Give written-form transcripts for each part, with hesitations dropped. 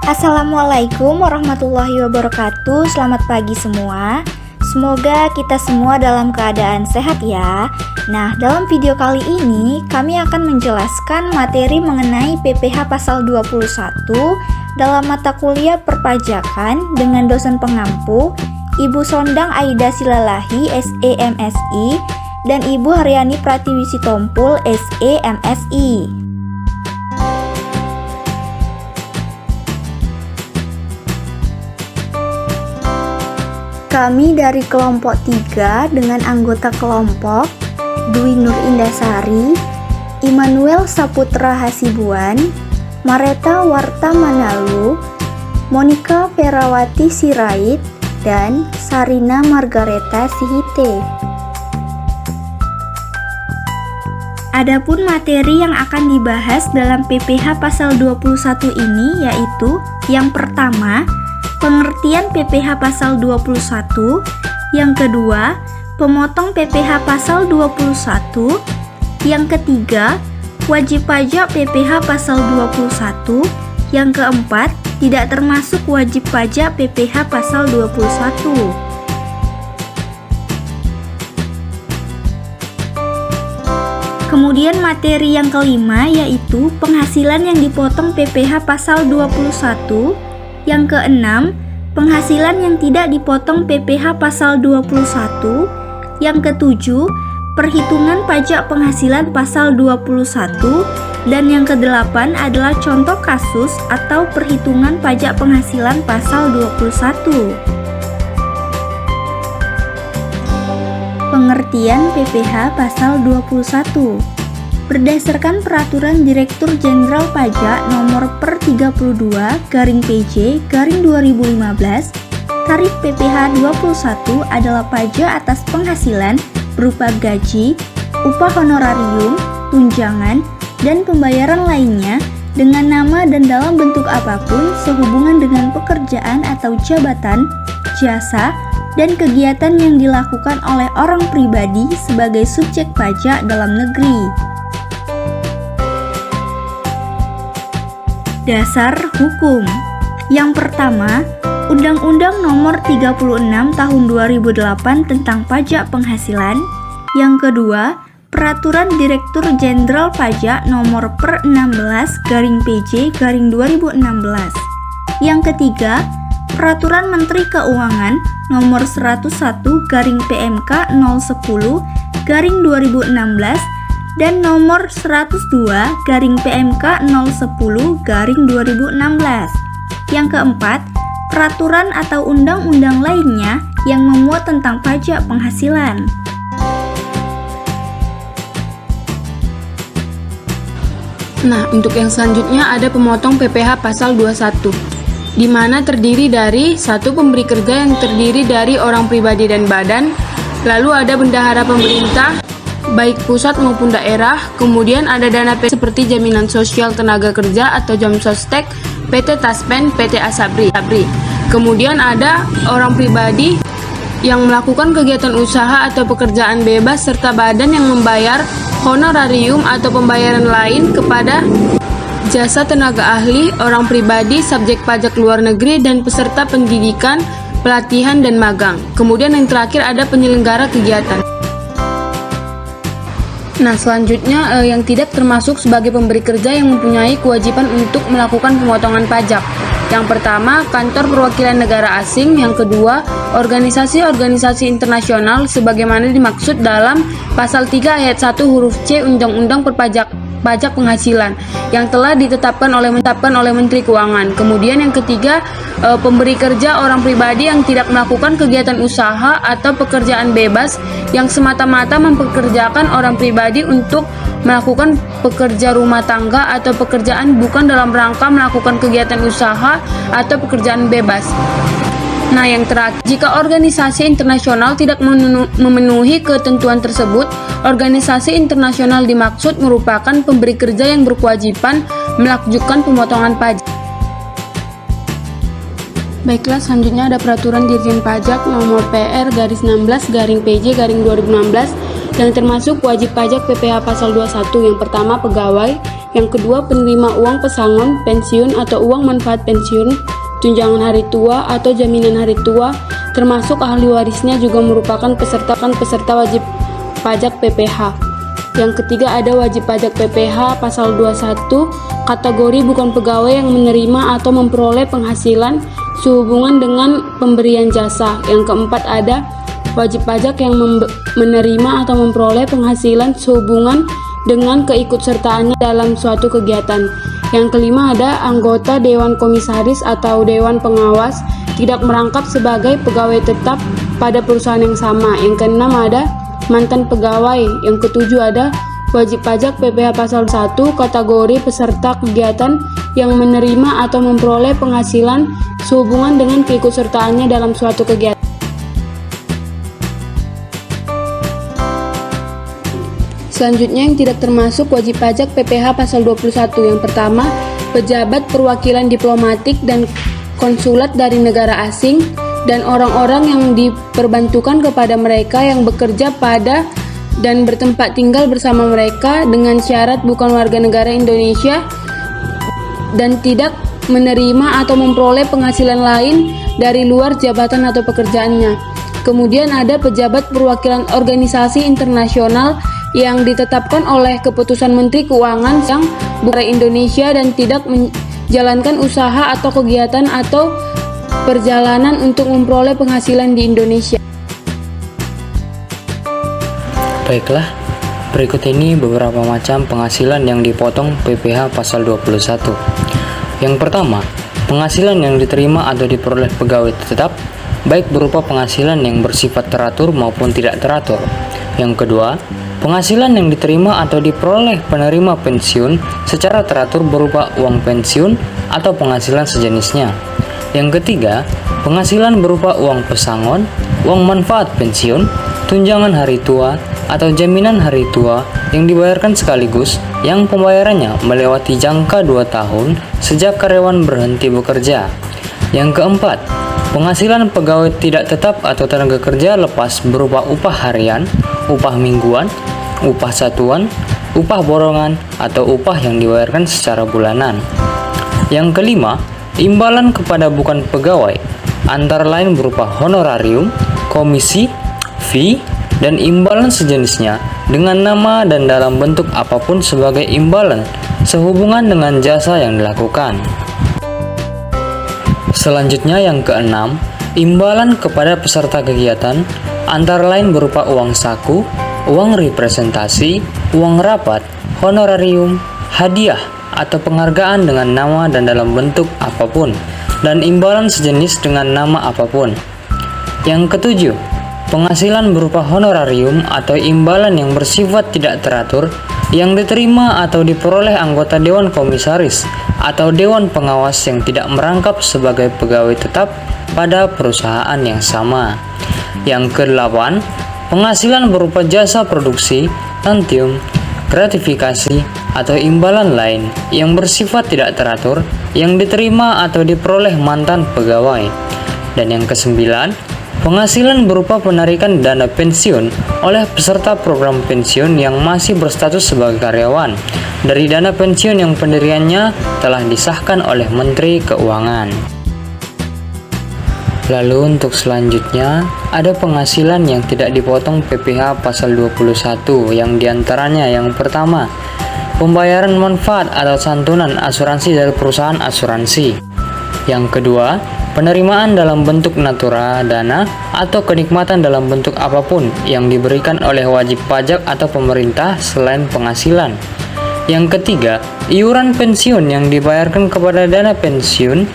Assalamualaikum warahmatullahi wabarakatuh. Selamat pagi semua. Semoga kita semua dalam keadaan sehat ya. Nah, dalam video kali ini kami akan menjelaskan materi mengenai PPh pasal 21 dalam mata kuliah perpajakan dengan dosen pengampu Ibu Sondang Aida Silalahi, SE MSI, dan Ibu Haryani Pratiwisi Tompul, SE MSI. Kami dari kelompok 3 dengan anggota kelompok Dwi Nur Indasari, Immanuel Saputra Hasibuan, Mareta Warta Manalu, Monica Ferawati Sirait, dan Sarina Margareta Sihite. Adapun materi yang akan dibahas dalam PPh pasal 21 ini yaitu yang pertama, pengertian PPh pasal 21, yang kedua, pemotong PPh pasal 21, yang ketiga, wajib pajak PPh pasal 21, yang keempat, tidak termasuk wajib pajak PPh pasal 21. Kemudian materi yang kelima yaitu penghasilan yang dipotong PPh pasal 21. Yang keenam, penghasilan yang tidak dipotong PPh pasal 21. Yang ketujuh, perhitungan pajak penghasilan pasal 21. Dan yang kedelapan adalah contoh kasus atau perhitungan pajak penghasilan pasal 21. Pengertian PPh pasal 21. Berdasarkan Peraturan Direktur Jenderal Pajak Nomor Per 32 /PJ/2015, tarif PPh 21 adalah pajak atas penghasilan berupa gaji, upah honorarium, tunjangan, dan pembayaran lainnya dengan nama dan dalam bentuk apapun sehubungan dengan pekerjaan atau jabatan, jasa, dan kegiatan yang dilakukan oleh orang pribadi sebagai subjek pajak dalam negeri. Dasar hukum. Yang pertama, Undang-Undang Nomor 36 Tahun 2008 tentang Pajak Penghasilan. Yang kedua, Peraturan Direktur Jenderal Pajak Nomor Per 16 /PJ/2016. Yang ketiga, Peraturan Menteri Keuangan Nomor 101 /PMK 010 /2016 dan Nomor 102 /PMK 010 /2016. Yang keempat, peraturan atau undang-undang lainnya yang memuat tentang pajak penghasilan. Nah, untuk yang selanjutnya ada pemotong PPh pasal 21, di mana terdiri dari satu pemberi kerja yang terdiri dari orang pribadi dan badan, lalu ada bendahara pemerintah, baik pusat maupun daerah, kemudian ada dana seperti jaminan sosial tenaga kerja atau Jamsostek, PT Taspen, PT Asabri. Kemudian ada orang pribadi yang melakukan kegiatan usaha atau pekerjaan bebas serta badan yang membayar honorarium atau pembayaran lain kepada jasa tenaga ahli, orang pribadi, subjek pajak luar negeri, dan peserta pendidikan, pelatihan, dan magang. Kemudian yang terakhir ada penyelenggara kegiatan. Nah, selanjutnya yang tidak termasuk sebagai pemberi kerja yang mempunyai kewajiban untuk melakukan pemotongan pajak. Yang pertama, kantor perwakilan negara asing. Yang kedua, organisasi-organisasi internasional sebagaimana dimaksud dalam pasal 3 ayat 1 huruf C Undang-Undang Pajak Penghasilan yang telah ditetapkan oleh Menteri Keuangan. Kemudian yang ketiga, pemberi kerja orang pribadi yang tidak melakukan kegiatan usaha atau pekerjaan bebas yang semata-mata mempekerjakan orang pribadi untuk melakukan pekerja rumah tangga atau pekerjaan bukan dalam rangka melakukan kegiatan usaha atau pekerjaan bebas. Nah, yang terakhir, jika organisasi internasional tidak memenuhi ketentuan tersebut, organisasi internasional dimaksud merupakan pemberi kerja yang berkewajiban melakukan pemotongan pajak. Baiklah, selanjutnya ada Peraturan Dirjen Pajak Nomor PR/16/PJ/2016 yang termasuk wajib pajak PPh pasal 21. Yang pertama, pegawai. Yang kedua, penerima uang pesangon, pensiun atau uang manfaat pensiun, tunjangan hari tua atau jaminan hari tua, termasuk ahli warisnya juga merupakan peserta wajib pajak PPh. Yang ketiga, ada wajib pajak PPh pasal 21, kategori bukan pegawai yang menerima atau memperoleh penghasilan sehubungan dengan pemberian jasa. Yang keempat, ada wajib pajak yang menerima atau memperoleh penghasilan sehubungan dengan keikutsertaannya dalam suatu kegiatan. Yang kelima, ada anggota Dewan Komisaris atau Dewan Pengawas tidak merangkap sebagai pegawai tetap pada perusahaan yang sama. Yang keenam, ada mantan pegawai. Yang ketujuh, ada wajib pajak PPh pasal 1 kategori peserta kegiatan yang menerima atau memperoleh penghasilan sehubungan dengan keikutsertaannya dalam suatu kegiatan. Selanjutnya, yang tidak termasuk wajib pajak PPh pasal 21. Yang pertama, pejabat perwakilan diplomatik dan konsulat dari negara asing dan orang-orang yang diperbantukan kepada mereka yang bekerja pada dan bertempat tinggal bersama mereka dengan syarat bukan warga negara Indonesia dan tidak menerima atau memperoleh penghasilan lain dari luar jabatan atau pekerjaannya. Kemudian ada pejabat perwakilan organisasi internasional yang ditetapkan oleh keputusan Menteri Keuangan yang bukan Indonesia dan tidak menjalankan usaha atau kegiatan atau perjalanan untuk memperoleh penghasilan di Indonesia. Baiklah, berikut ini beberapa macam penghasilan yang dipotong PPh pasal 21. Yang pertama, penghasilan yang diterima atau diperoleh pegawai tetap, baik berupa penghasilan yang bersifat teratur maupun tidak teratur. Yang kedua, penghasilan yang diterima atau diperoleh penerima pensiun secara teratur berupa uang pensiun atau penghasilan sejenisnya. Yang ketiga, penghasilan berupa uang pesangon, uang manfaat pensiun, tunjangan hari tua, atau jaminan hari tua yang dibayarkan sekaligus yang pembayarannya melewati jangka 2 tahun sejak karyawan berhenti bekerja. Yang keempat, penghasilan pegawai tidak tetap atau tenaga kerja lepas berupa upah harian, upah mingguan, upah satuan, upah borongan, atau upah yang dibayarkan secara bulanan. Yang kelima, imbalan kepada bukan pegawai, antara lain berupa honorarium, komisi, fee, dan imbalan sejenisnya dengan nama dan dalam bentuk apapun sebagai imbalan sehubungan dengan jasa yang dilakukan. Selanjutnya yang keenam, imbalan kepada peserta kegiatan antara lain berupa uang saku, uang representasi, uang rapat, honorarium, hadiah, atau penghargaan dengan nama dan dalam bentuk apapun, dan imbalan sejenis dengan nama apapun. Yang ketujuh, penghasilan berupa honorarium atau imbalan yang bersifat tidak teratur yang diterima atau diperoleh anggota Dewan Komisaris atau Dewan Pengawas yang tidak merangkap sebagai pegawai tetap pada perusahaan yang sama. Yang kedelapan, penghasilan berupa jasa produksi, tantium, gratifikasi, atau imbalan lain yang bersifat tidak teratur yang diterima atau diperoleh mantan pegawai. Dan yang kesembilan, penghasilan berupa penarikan dana pensiun oleh peserta program pensiun yang masih berstatus sebagai karyawan dari dana pensiun yang pendiriannya telah disahkan oleh Menteri Keuangan. Lalu untuk selanjutnya, ada penghasilan yang tidak dipotong PPh pasal 21 yang diantaranya yang pertama, pembayaran manfaat atau santunan asuransi dari perusahaan asuransi. Yang kedua, penerimaan dalam bentuk natura dana atau kenikmatan dalam bentuk apapun yang diberikan oleh wajib pajak atau pemerintah selain penghasilan. Yang ketiga, iuran pensiun yang dibayarkan kepada dana pensiun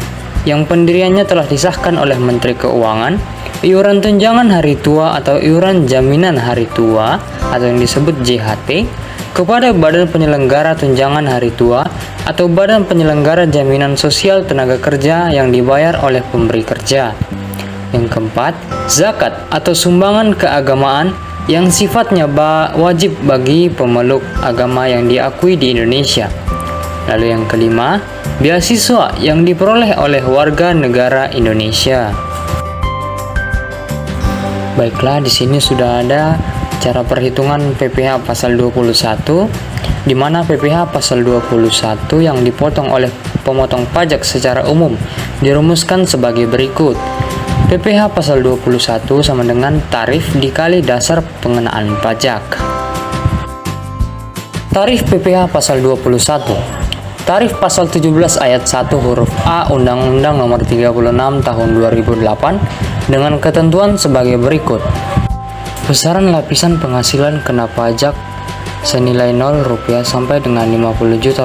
yang pendiriannya telah disahkan oleh Menteri Keuangan, iuran tunjangan hari tua atau iuran jaminan hari tua atau yang disebut JHT kepada Badan Penyelenggara Tunjangan Hari Tua atau Badan Penyelenggara Jaminan Sosial Tenaga Kerja yang dibayar oleh pemberi kerja. Yang keempat, zakat atau sumbangan keagamaan yang sifatnya wajib bagi pemeluk agama yang diakui di Indonesia. Lalu yang kelima, beasiswa yang diperoleh oleh warga negara Indonesia. Baiklah, di sini sudah ada cara perhitungan PPh pasal 21, di mana PPh pasal 21 yang dipotong oleh pemotong pajak secara umum dirumuskan sebagai berikut. PPh pasal 21 sama dengan tarif dikali dasar pengenaan pajak. Tarif PPh pasal 21. Tarif pasal 17 ayat 1 huruf A Undang-Undang Nomor 36 Tahun 2008 dengan ketentuan sebagai berikut. Besaran lapisan penghasilan kena pajak senilai Rp0 sampai dengan Rp50 juta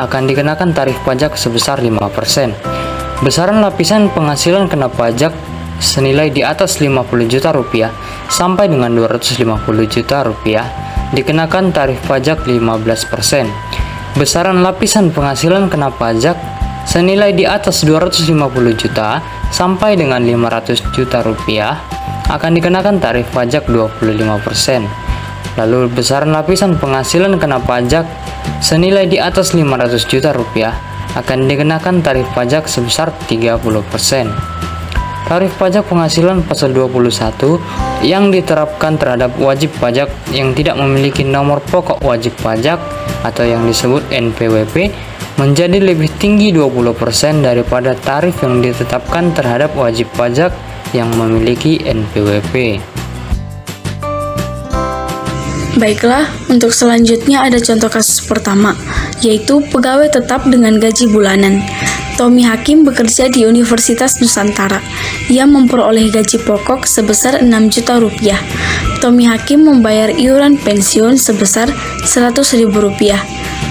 akan dikenakan tarif pajak sebesar 5%. Besaran lapisan penghasilan kena pajak senilai di atas Rp50 juta sampai dengan Rp250 juta dikenakan tarif pajak 15%. Besaran lapisan penghasilan kena pajak senilai di atas 250 juta sampai dengan 500 juta rupiah akan dikenakan tarif pajak 25%. Lalu besaran lapisan penghasilan kena pajak senilai di atas 500 juta rupiah akan dikenakan tarif pajak sebesar 30%. Tarif pajak penghasilan pasal 21 yang diterapkan terhadap wajib pajak yang tidak memiliki nomor pokok wajib pajak atau yang disebut NPWP menjadi lebih tinggi 20% daripada tarif yang ditetapkan terhadap wajib pajak yang memiliki NPWP. Baiklah, untuk selanjutnya ada contoh kasus pertama, yaitu pegawai tetap dengan gaji bulanan. Tommy Hakim bekerja di Universitas Nusantara. Ia memperoleh gaji pokok sebesar 6 juta rupiah. Tommy Hakim membayar iuran pensiun sebesar 100.000 rupiah.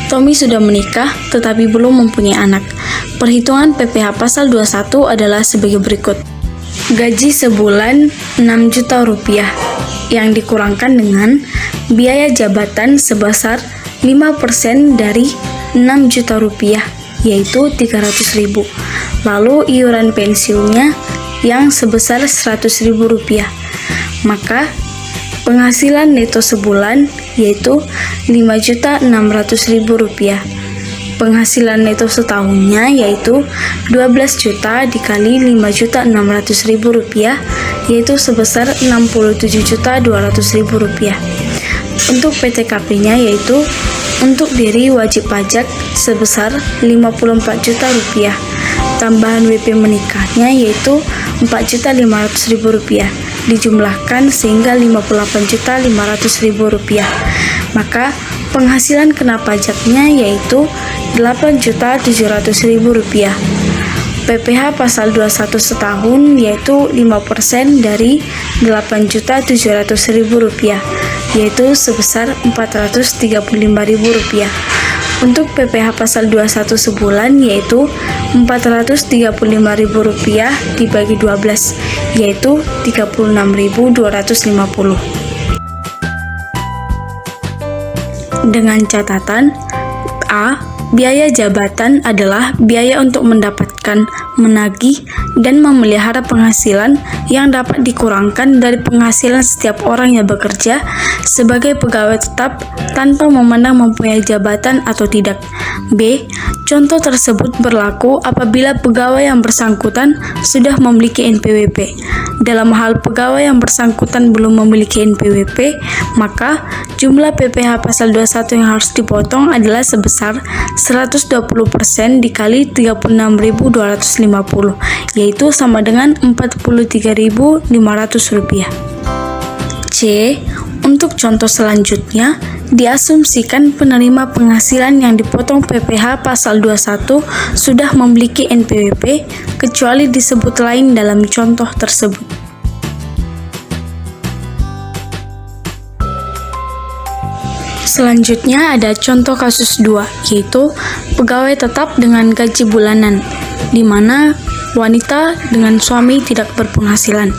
Tommy sudah menikah tetapi belum mempunyai anak. Perhitungan PPh pasal 21 adalah sebagai berikut. Gaji sebulan 6 juta rupiah yang dikurangkan dengan biaya jabatan sebesar 5% dari 6 juta rupiah, yaitu 300.000. Lalu iuran pensiunnya yang sebesar 100.000 rupiah. Maka penghasilan neto sebulan yaitu 5.600.000 rupiah. Penghasilan neto setahunnya yaitu 12 juta dikali 5.600.000 rupiah, yaitu sebesar 67.200.000 rupiah. Untuk PTKP-nya yaitu untuk diri wajib pajak sebesar 54 juta rupiah. Tambahan WP menikahnya yaitu 4.500.000 rupiah dijumlahkan sehingga 58.500.000 rupiah. Maka penghasilan kena pajaknya yaitu 8.700.000 rupiah. PPh pasal 21 setahun yaitu 5% dari 8.700.000 rupiah, yaitu sebesar 435.000 rupiah. Untuk PPh pasal 21 sebulan yaitu 435.000 rupiah dibagi 12, yaitu 36.250. Dengan catatan A. Biaya jabatan adalah biaya untuk mendapatkan, menagih, dan memelihara penghasilan yang dapat dikurangkan dari penghasilan setiap orang yang bekerja sebagai pegawai tetap tanpa memandang mempunyai jabatan atau tidak. B. Contoh tersebut berlaku apabila pegawai yang bersangkutan sudah memiliki NPWP. Dalam hal pegawai yang bersangkutan belum memiliki NPWP, maka jumlah PPh pasal 21 yang harus dipotong adalah sebesar 120% dikali 36.250, yaitu sama dengan 43.500 rupiah. C. Untuk contoh selanjutnya, diasumsikan penerima penghasilan yang dipotong PPh pasal 21 sudah memiliki NPWP kecuali disebut lain dalam contoh tersebut. Selanjutnya ada contoh kasus 2, yaitu pegawai tetap dengan gaji bulanan, di mana wanita dengan suami tidak berpenghasilan.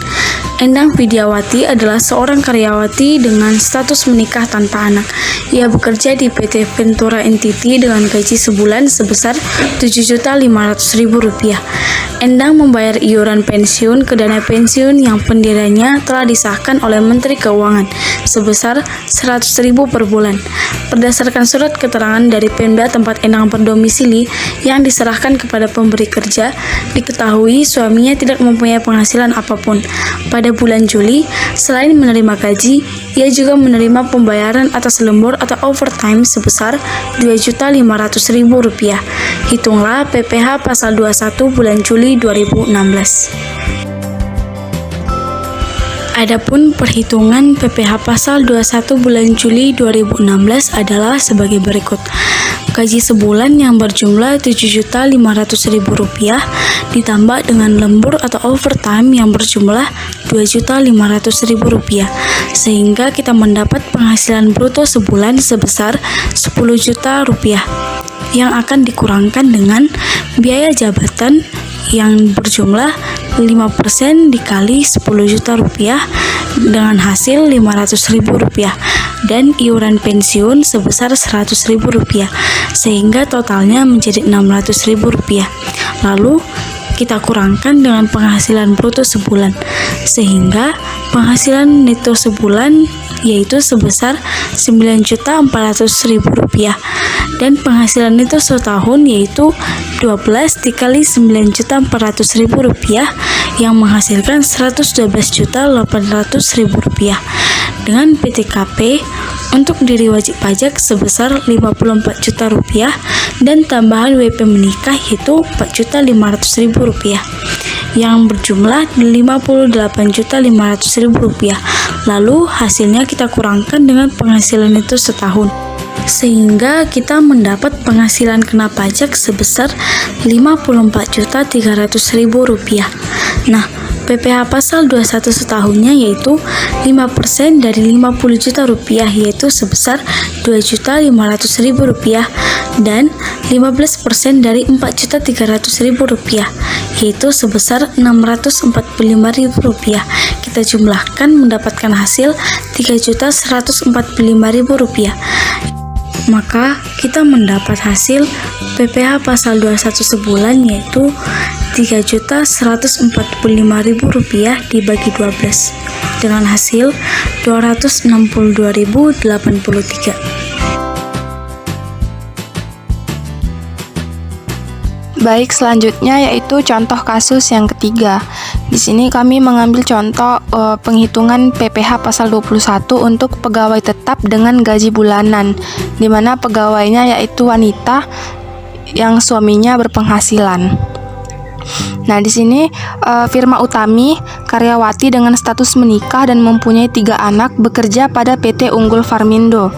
Endang Widiawati adalah seorang karyawati dengan status menikah tanpa anak. Ia bekerja di PT Ventura Entity dengan gaji sebulan sebesar 7.500.000 rupiah. Endang membayar iuran pensiun ke dana pensiun yang pendiriannya telah disahkan oleh Menteri Keuangan sebesar 100.000 per bulan. Berdasarkan surat keterangan dari Pemda tempat Endang berdomisili yang diserahkan kepada pemberi kerja, diketahui suaminya tidak mempunyai penghasilan apapun. Pada pada bulan Juli, selain menerima gaji, ia juga menerima pembayaran atas lembur atau overtime sebesar Rp2.500.000. Hitunglah PPh pasal 21 bulan Juli 2016. Adapun perhitungan PPh pasal 21 bulan Juli 2016 adalah sebagai berikut. Gaji sebulan yang berjumlah Rp7.500.000 ditambah dengan lembur atau overtime yang berjumlah Rp2.500.000, sehingga kita mendapat penghasilan bruto sebulan sebesar Rp10 juta yang akan dikurangkan dengan biaya jabatan yang berjumlah 5% dikali Rp10 juta dengan hasil Rp500.000 dan iuran pensiun sebesar Rp100.000, sehingga totalnya menjadi Rp600.000. Lalu kita kurangkan dengan penghasilan bruto sebulan, sehingga penghasilan neto sebulan yaitu sebesar Rp9.400.000 dan penghasilan neto setahun yaitu 12 dikali Rp9.400.000 yang menghasilkan Rp112.800.000 dengan PTKP untuk diri wajib pajak sebesar Rp54 juta dan tambahan WP menikah yaitu Rp4.500.000 yang berjumlah Rp58.500.000. Lalu hasilnya kita kurangkan dengan penghasilan itu setahun, sehingga kita mendapat penghasilan kena pajak sebesar Rp54.300.000. Nah, PPh pasal 21 setahunnya yaitu 5% dari Rp50 juta yaitu sebesar Rp2.500.000 dan 15% dari Rp4.300.000 yaitu sebesar Rp645.000. Kita jumlahkan mendapatkan hasil Rp3.145.000. Maka kita mendapat hasil PPh pasal 21 sebulan yaitu Rp3.145.000 dibagi 12 dengan hasil Rp262.083. Baik, selanjutnya yaitu contoh kasus yang ketiga. Di sini kami mengambil contoh penghitungan PPh pasal 21 untuk pegawai tetap dengan gaji bulanan, di mana pegawainya yaitu wanita yang suaminya berpenghasilan. Nah, di sini Firma Utami, karyawati dengan status menikah dan mempunyai 3 anak, bekerja pada PT Unggul Farmindo.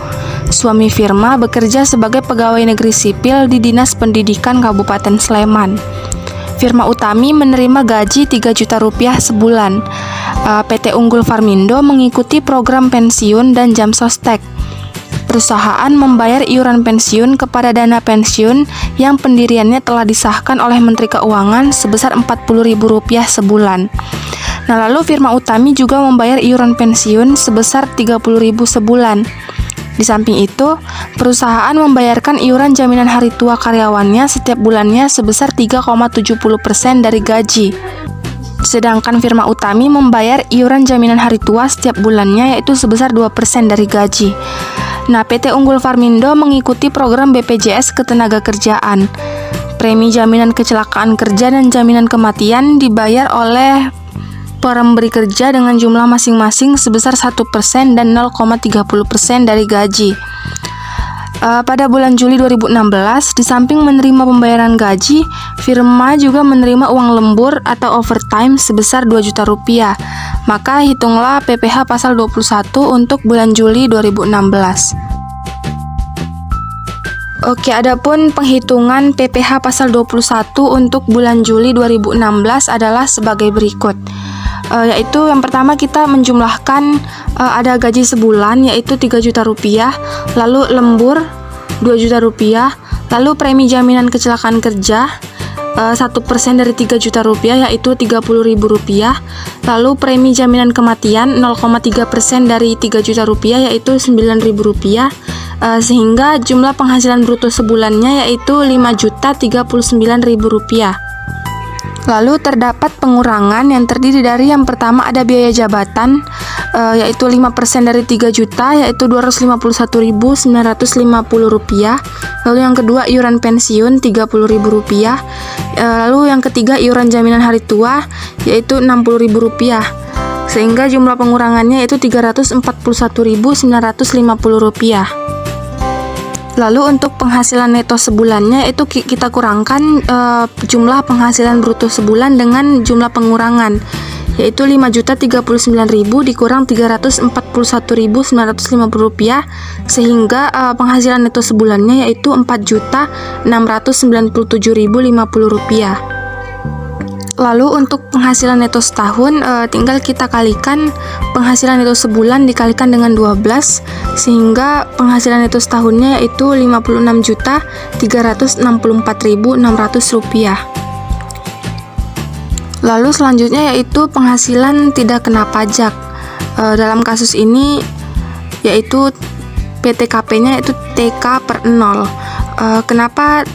Suami Firma bekerja sebagai pegawai negeri sipil di Dinas Pendidikan Kabupaten Sleman. Firma Utami menerima gaji Rp3 juta sebulan. PT Unggul Farmindo mengikuti program pensiun dan jam sostek. Perusahaan membayar iuran pensiun kepada dana pensiun yang pendiriannya telah disahkan oleh Menteri Keuangan sebesar Rp40.000 sebulan. Nah, lalu Firma Utami juga membayar iuran pensiun sebesar Rp30.000 sebulan. Di samping itu, perusahaan membayarkan iuran jaminan hari tua karyawannya setiap bulannya sebesar 3,70% dari gaji. Sedangkan Firma Utami membayar iuran jaminan hari tua setiap bulannya yaitu sebesar 2% dari gaji. Nah, PT Unggul Farmindo mengikuti program BPJS Ketenagakerjaan. Premi jaminan kecelakaan kerja dan jaminan kematian dibayar oleh pemberi kerja dengan jumlah masing-masing sebesar 1% dan 0,30% dari gaji. Pada bulan Juli 2016, di samping menerima pembayaran gaji, Firma juga menerima uang lembur atau overtime sebesar Rp2 juta. Maka hitunglah PPh pasal 21 untuk bulan Juli 2016. Oke, adapun penghitungan PPh pasal 21 untuk bulan Juli 2016 adalah sebagai berikut. Yaitu yang pertama kita menjumlahkan ada gaji sebulan yaitu Rp3 juta, lalu lembur Rp2 juta, lalu premi jaminan kecelakaan kerja 1% dari Rp3 juta yaitu Rp30.000, lalu premi jaminan kematian 0,3% dari Rp3 juta yaitu Rp9.000, sehingga jumlah penghasilan bruto sebulannya yaitu Rp5.039.000. Lalu terdapat pengurangan yang terdiri dari yang pertama ada biaya jabatan yaitu 5% dari Rp3 juta yaitu Rp251.950. Lalu yang kedua iuran pensiun Rp30.000. Lalu yang ketiga iuran jaminan hari tua yaitu Rp60.000. sehingga jumlah pengurangannya itu Rp341.950. Lalu untuk penghasilan neto sebulannya itu kita kurangkan jumlah penghasilan bruto sebulan dengan jumlah pengurangan, yaitu Rp5.039.000 dikurang Rp341.950, sehingga penghasilan neto sebulannya yaitu Rp4.697.050. Lalu untuk penghasilan neto setahun, tinggal kita kalikan penghasilan neto sebulan dikalikan dengan 12, sehingga penghasilan neto setahunnya yaitu Rp56.364.600. Lalu selanjutnya yaitu penghasilan tidak kena pajak. Dalam kasus ini yaitu PTKP-nya yaitu TK/0. Kenapa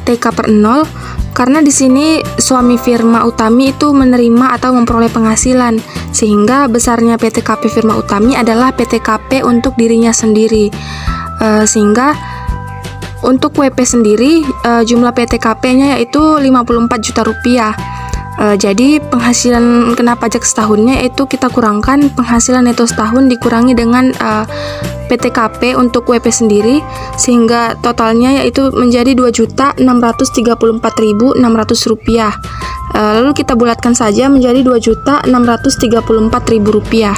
TK/0? Karena di sini suami Firma Utami itu menerima atau memperoleh penghasilan, sehingga besarnya PTKP Firma Utami adalah PTKP untuk dirinya sendiri. Sehingga untuk WP sendiri jumlah PTKP-nya yaitu Rp54 juta. Jadi penghasilan kena pajak setahunnya itu kita kurangkan penghasilan neto setahun dikurangi dengan PTKP untuk WP sendiri, sehingga totalnya yaitu menjadi Rp2.634.600. Lalu kita bulatkan saja menjadi Rp2.634.000.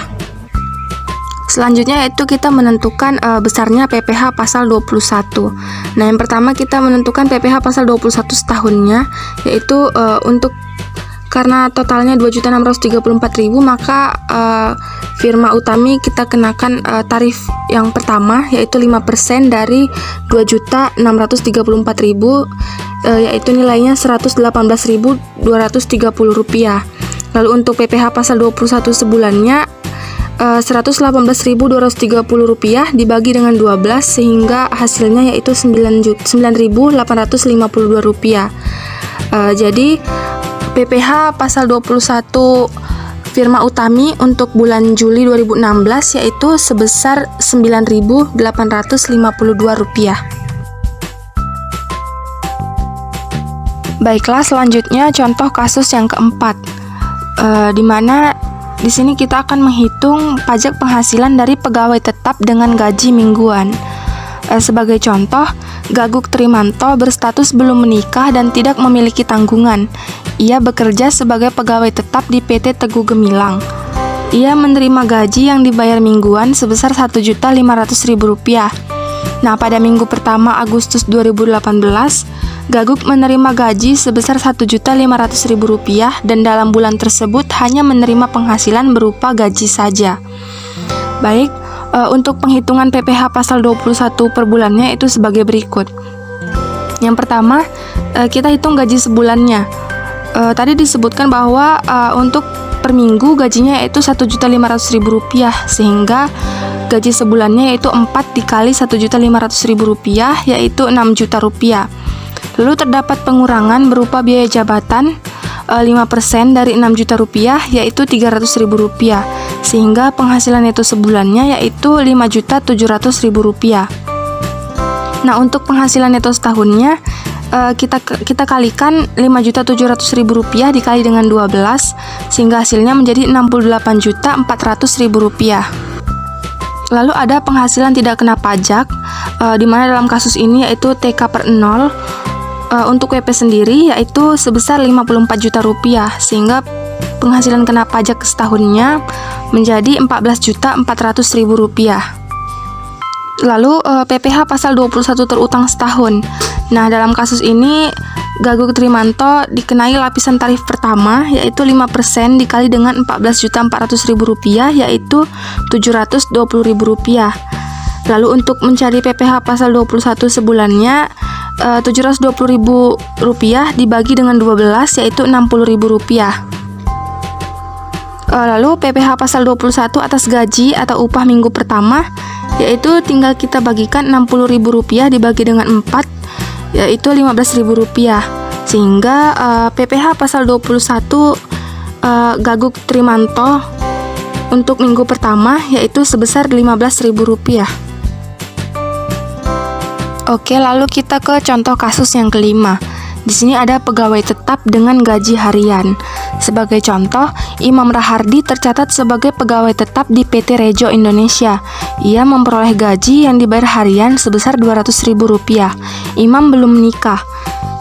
Selanjutnya yaitu kita menentukan besarnya PPh pasal 21. Nah, yang pertama kita menentukan PPh pasal 21 setahunnya, yaitu karena totalnya Rp2.634.000, maka Firma Utami kita kenakan tarif yang pertama yaitu 5% dari Rp2.634.000, yaitu nilainya Rp118.230. Lalu untuk PPh pasal 21 sebulannya Rp118.230 dibagi dengan 12, sehingga hasilnya yaitu Rp9.852. Jadi PPh pasal 21 Firma Utami untuk bulan Juli 2016 yaitu sebesar Rp9.852. Baiklah, selanjutnya contoh kasus yang keempat, di mana di sini kita akan menghitung pajak penghasilan dari pegawai tetap dengan gaji mingguan. Sebagai contoh, Gaguk Trimanto berstatus belum menikah dan tidak memiliki tanggungan. Ia bekerja sebagai pegawai tetap di PT Teguh Gemilang. Ia menerima gaji yang dibayar mingguan sebesar Rp1.500.000. Nah, pada minggu pertama Agustus 2018, Gaguk menerima gaji sebesar Rp1.500.000 dan dalam bulan tersebut hanya menerima penghasilan berupa gaji saja. Baik, untuk penghitungan PPh pasal 21 per bulannya itu sebagai berikut. Yang pertama, kita hitung gaji sebulannya. Tadi disebutkan bahwa untuk per minggu gajinya yaitu Rp1.500.000, sehingga gaji sebulannya yaitu 4 dikali Rp1.500.000 yaitu Rp6 juta. Lalu terdapat pengurangan berupa biaya jabatan 5% dari Rp6 juta yaitu Rp300.000, sehingga penghasilan neto sebulannya yaitu Rp5.700.000. Nah, untuk penghasilan neto setahunnya kita kalikan Rp5.700.000 dikali dengan 12, sehingga hasilnya menjadi Rp68.400.000. Lalu ada penghasilan tidak kena pajak, di mana dalam kasus ini yaitu TK/0. Untuk WP sendiri yaitu sebesar Rp54 juta, sehingga penghasilan kena pajak setahunnya menjadi Rp14.400.000. Lalu PPh pasal 21 terutang setahun. Nah, dalam kasus ini Gaguk Trimanto dikenai lapisan tarif pertama yaitu 5% dikali dengan Rp14.400.000 yaitu Rp720.000. Lalu untuk mencari PPh pasal 21 sebulannya Rp720.000 dibagi dengan 12 yaitu Rp60.000. Lalu PPh pasal 21 atas gaji atau upah minggu pertama yaitu tinggal kita bagikan Rp60.000 dibagi dengan 4 yaitu Rp15.000, sehingga PPh pasal 21 Gaguk Trimanto untuk minggu pertama yaitu sebesar Rp15.000. Oke, lalu kita ke contoh kasus yang kelima. Di sini ada pegawai tetap dengan gaji harian. Sebagai contoh, Imam Rahardi tercatat sebagai pegawai tetap di PT Rejo Indonesia. Ia memperoleh gaji yang dibayar harian sebesar Rp200.000. Imam belum menikah.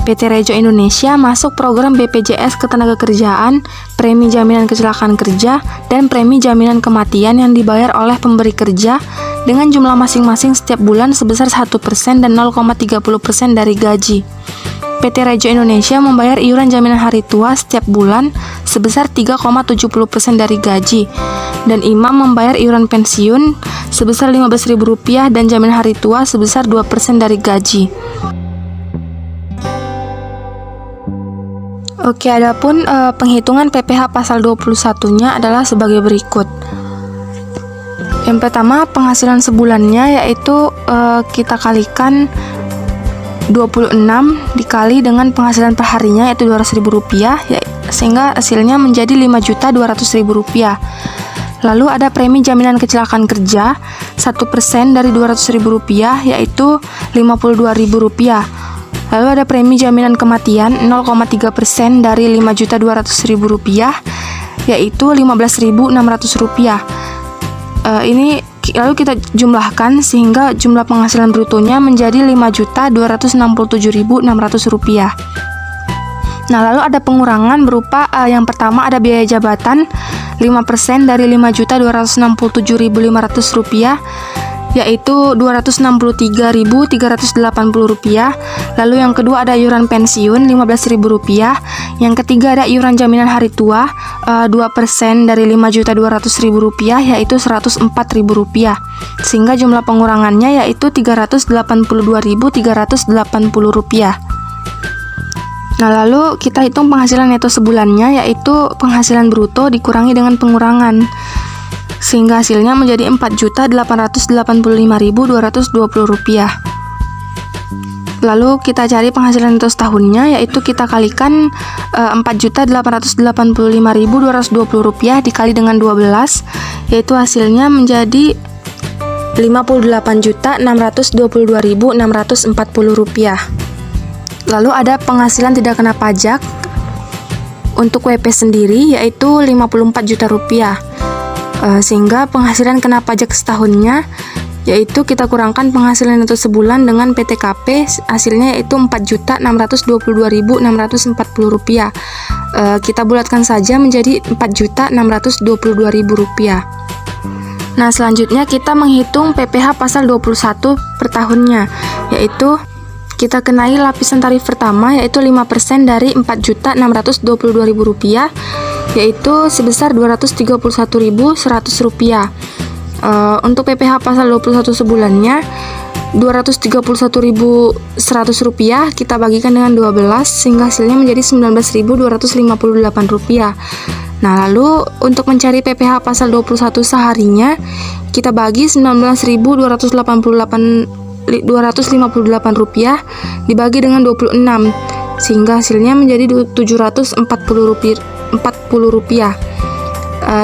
PT Rejo Indonesia masuk program BPJS Ketenagakerjaan, premi jaminan kecelakaan kerja, dan premi jaminan kematian yang dibayar oleh pemberi kerja dengan jumlah masing-masing setiap bulan sebesar 1% dan 0,30% dari gaji. PT Rejo Indonesia membayar iuran jaminan hari tua setiap bulan sebesar 3,70% dari gaji, dan Imam membayar iuran pensiun sebesar Rp15.000 dan jaminan hari tua sebesar 2% dari gaji. Oke, adapun penghitungan PPh pasal 21-nya adalah sebagai berikut. Yang pertama, penghasilan sebulannya yaitu kita kalikan 26 dikali dengan penghasilan per harinya yaitu Rp200.000, ya, sehingga hasilnya menjadi Rp5.200.000. Lalu ada premi jaminan kecelakaan kerja 1% dari Rp200.000 yaitu Rp52.000. Lalu ada premi jaminan kematian 0,3% dari Rp5.200.000 yaitu Rp15.600. Ini lalu kita jumlahkan sehingga jumlah penghasilan brutonya menjadi Rp5.267.600. Nah, lalu ada pengurangan berupa yang pertama ada biaya jabatan 5% dari Rp5.267.500 yaitu Rp263.380. Lalu yang kedua ada iuran pensiun Rp15.000. Yang ketiga ada iuran jaminan hari tua 2% dari Rp5.200.000 yaitu Rp104.000, sehingga jumlah pengurangannya yaitu Rp382.380. Nah, lalu kita hitung penghasilan neto sebulannya yaitu penghasilan bruto dikurangi dengan pengurangan, sehingga hasilnya menjadi Rp4.885.220. Lalu kita cari penghasilan neto setahunnya yaitu kita kalikan Rp4.885.220 dikali dengan 12 yaitu hasilnya menjadi Rp58.622.640. Lalu ada penghasilan tidak kena pajak untuk WP sendiri yaitu Rp54 juta. Sehingga penghasilan kena pajak setahunnya yaitu kita kurangkan penghasilan neto sebulan dengan PTKP, hasilnya yaitu Rp4.622.640. Kita bulatkan saja menjadi Rp4.622.000. Nah, selanjutnya kita menghitung PPh pasal 21 per tahunnya, yaitu kita kenai lapisan tarif pertama yaitu 5% dari Rp4.622.000 yaitu sebesar Rp231.100. Untuk PPh pasal 21 sebulannya Rp231.100 kita bagikan dengan 12 sehingga hasilnya menjadi Rp19.258. Nah, lalu untuk mencari PPh pasal 21 seharinya kita bagi Rp19.258 dibagi dengan 26 sehingga hasilnya menjadi Rp740.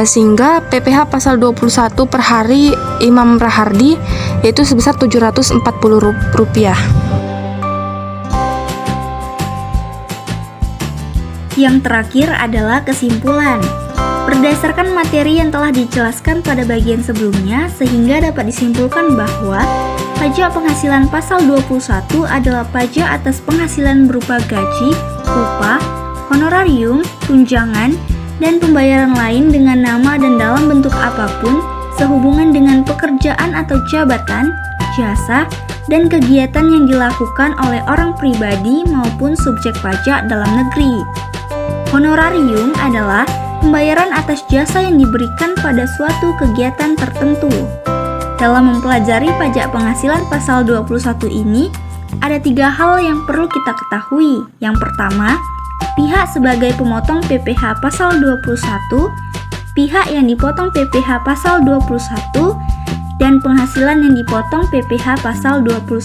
Sehingga PPh pasal 21 per hari Imam Rahardi yaitu sebesar Rp740. Yang terakhir adalah kesimpulan. Berdasarkan materi yang telah dijelaskan pada bagian sebelumnya, sehingga dapat disimpulkan bahwa pajak penghasilan pasal 21 adalah pajak atas penghasilan berupa gaji, upah, honorarium, tunjangan, dan pembayaran lain dengan nama dan dalam bentuk apapun sehubungan dengan pekerjaan atau jabatan, jasa, dan kegiatan yang dilakukan oleh orang pribadi maupun subjek pajak dalam negeri. Honorarium adalah pembayaran atas jasa yang diberikan pada suatu kegiatan tertentu. Dalam mempelajari pajak penghasilan pasal 21 ini, ada 3 hal yang perlu kita ketahui. Yang pertama, pihak sebagai pemotong PPh pasal 21, pihak yang dipotong PPh pasal 21, dan penghasilan yang dipotong PPh pasal 21.